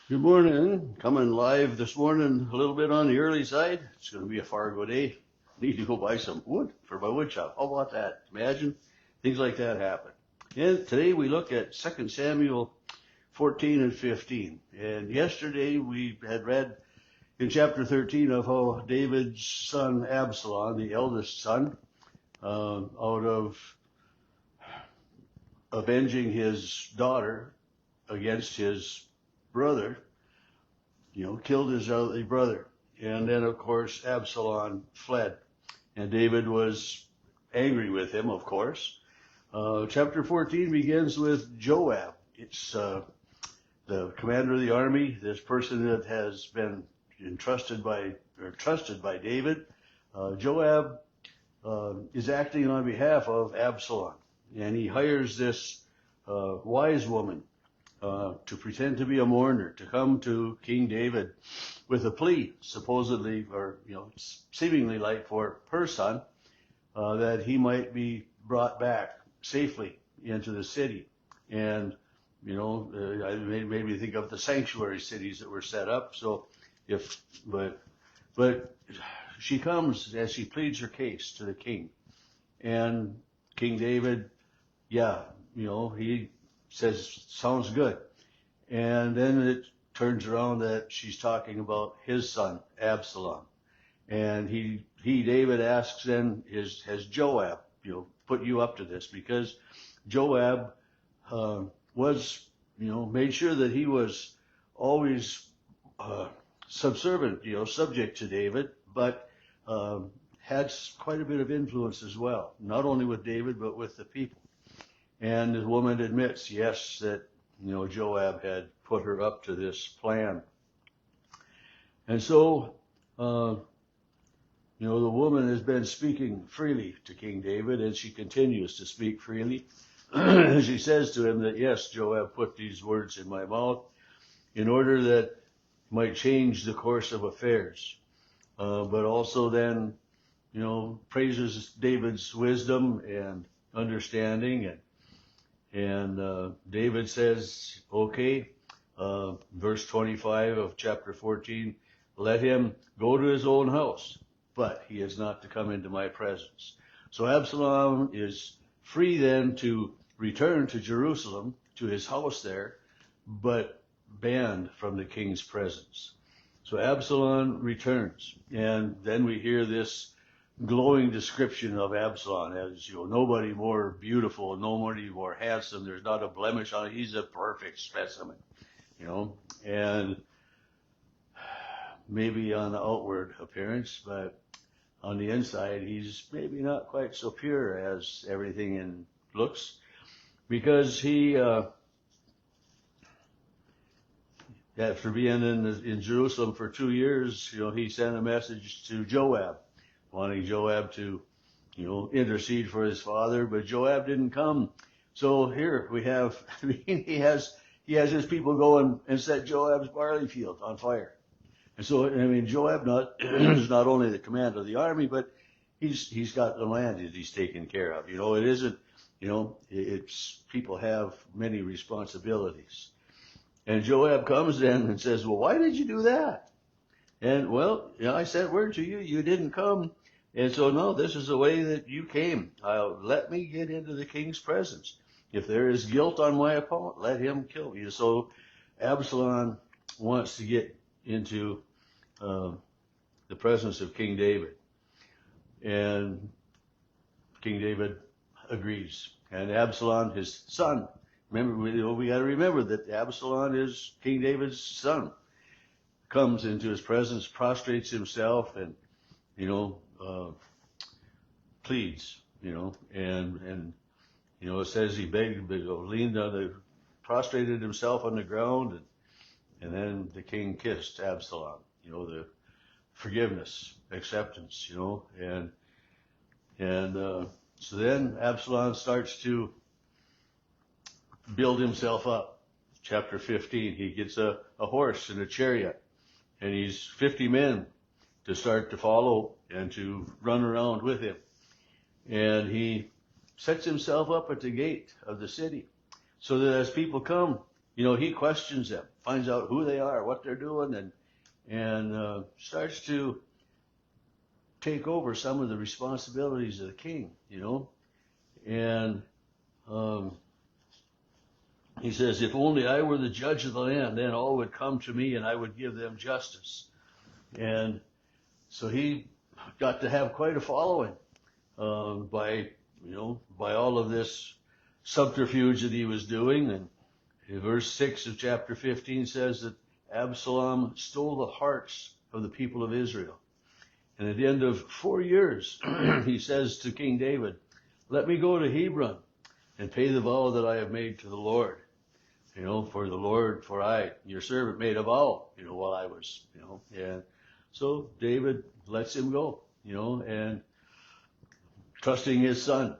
Good morning. Coming live this morning a little bit on the early side. It's going to be a Fargo day. Need to go buy some wood for my wood shop. How about that? Imagine things like that happen. And today we look at 2 Samuel 14 and 15. And yesterday we had read in chapter 13 of how David's son Absalom, the eldest son, out of avenging his daughter against his brother, killed his other brother. And then, of course, Absalom fled. And David was angry with him, of course. Chapter 14 begins with Joab. It's the commander of the army, this person that has been trusted by David. Joab is acting on behalf of Absalom. And he hires this wise woman to pretend to be a mourner, to come to King David with a plea, supposedly, or seemingly like for her son, that he might be brought back safely into the city. And I made me think of the sanctuary cities that were set up. So, but she comes as she pleads her case to the king, and King David, he says, sounds good. And then it turns around that she's talking about his son, Absalom. And David asks then, has Joab, put you up to this? Because Joab was, made sure that he was always subservient, subject to David, but had quite a bit of influence as well, not only with David, but with the people. And the woman admits, yes, that Joab had put her up to this plan. And so, the woman has been speaking freely to King David, and she continues to speak freely. She says to him that, yes, Joab put these words in my mouth in order that might change the course of affairs. But also then, praises David's wisdom and understanding. And David says, okay, verse 25 of chapter 14, let him go to his own house, but he is not to come into my presence. So Absalom is free then to return to Jerusalem, to his house there, but banned from the king's presence. So Absalom returns, and then we hear this glowing description of Absalom as, nobody more beautiful, nobody more handsome. There's not a blemish on it. He's a perfect specimen, and maybe on the outward appearance, but on the inside, he's maybe not quite so pure as everything in looks, because he, after being in Jerusalem for 2 years, he sent a message to Joab, wanting Joab to, intercede for his father, but Joab didn't come. So here we have, he has his people go and set Joab's barley field on fire. And so, Joab is not only the commander of the army, but he's got the land that he's taken care of. It isn't, it's people have many responsibilities. And Joab comes then and says, well, why did you do that? And well, I sent word to you, you didn't come. And so, no, this is the way that you came. Let me get into the king's presence. If there is guilt on my opponent, let him kill me. So Absalom wants to get into the presence of King David. And King David agrees. And Absalom, his son, remember, we got to remember that Absalom is King David's son, comes into his presence, prostrates himself, and pleads, and it says he begged, leaned on prostrated himself on the ground, and then the king kissed Absalom, the forgiveness, acceptance, and so then Absalom starts to build himself up. Chapter 15, he gets a horse and a chariot, and he's 50 men to start to follow and to run around with him. And he sets himself up at the gate of the city so that as people come, he questions them, finds out who they are, what they're doing, and starts to take over some of the responsibilities of the king, and he says, if only I were the judge of the land, then all would come to me and I would give them justice. And so he got to have quite a following by all of this subterfuge that he was doing. And verse 6 of chapter 15 says that Absalom stole the hearts of the people of Israel. And at the end of 4 years, he says to King David, let me go to Hebron and pay the vow that I have made to the Lord. For the Lord, for I, your servant, made a vow, while I was, and so David lets him go, and trusting his son,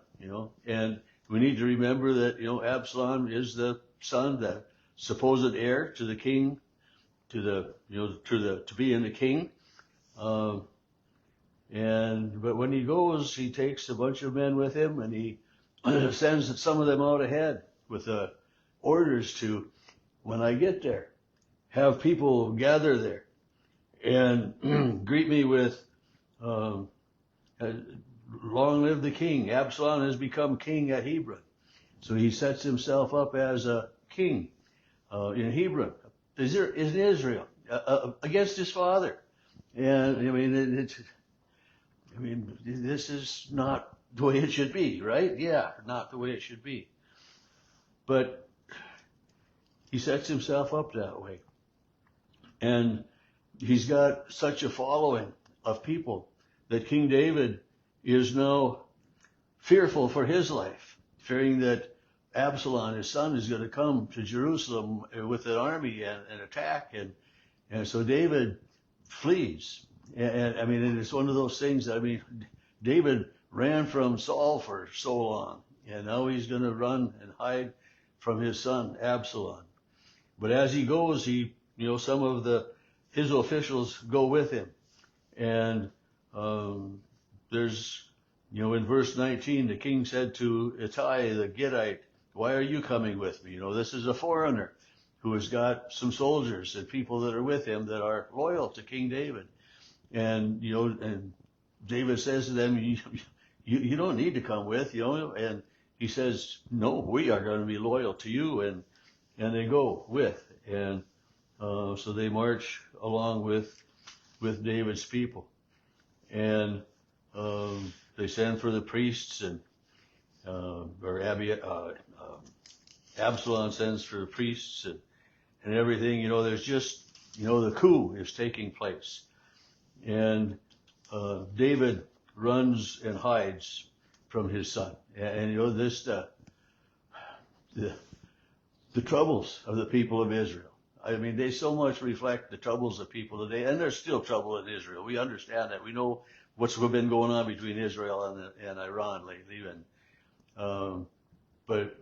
and we need to remember that, Absalom is the son, the supposed heir to the king, to being the king. But when he goes, he takes a bunch of men with him, and he sends some of them out ahead with orders to, when I get there, have people gather there and greet me with, long live the king. Absalom has become king at Hebron. So he sets himself up as a king in Hebron, in Israel, against his father. And this is not the way it should be, right? Yeah, not the way it should be. But he sets himself up that way. And he's got such a following of people that King David is now fearful for his life, fearing that Absalom, his son, is going to come to Jerusalem with an army and attack. And so David flees. And it's one of those things that, David ran from Saul for so long, and now he's going to run and hide from his son, Absalom. But as he goes, some of his officials go with him. And there's, in verse 19, the king said to Ittai the Gittite, why are you coming with me? This is a foreigner who has got some soldiers and people that are with him that are loyal to King David. And, and David says to them, you don't need to come with, and he says, no, we are going to be loyal to you. And they go with, and so they march along with David's people, and they send for the priests, and Absalom sends for the priests and everything. There's just the coup is taking place, and David runs and hides from his son, and the troubles of the people of Israel. They so much reflect the troubles of people today, and there's still trouble in Israel. We understand that. We know what's been going on between Israel and Iran lately, but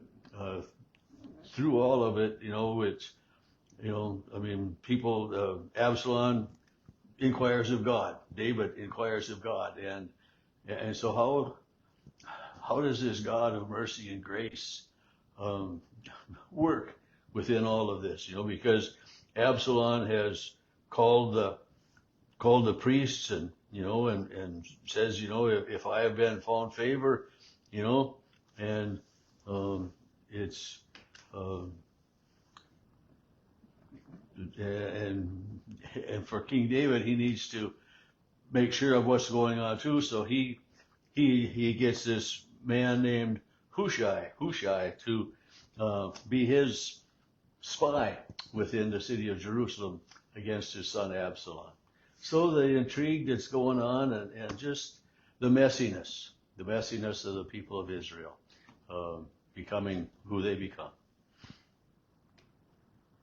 through all of it, it's, people, Absalom inquires of God, David inquires of God, and so how does this God of mercy and grace work within all of this? Because Absalom has called the priests and says, if I have been found favor, and it's and for King David, he needs to make sure of what's going on too. So he gets this man named Hushai to be his spy within the city of Jerusalem against his son Absalom. So the intrigue that's going on and just the messiness of the people of Israel becoming who they become.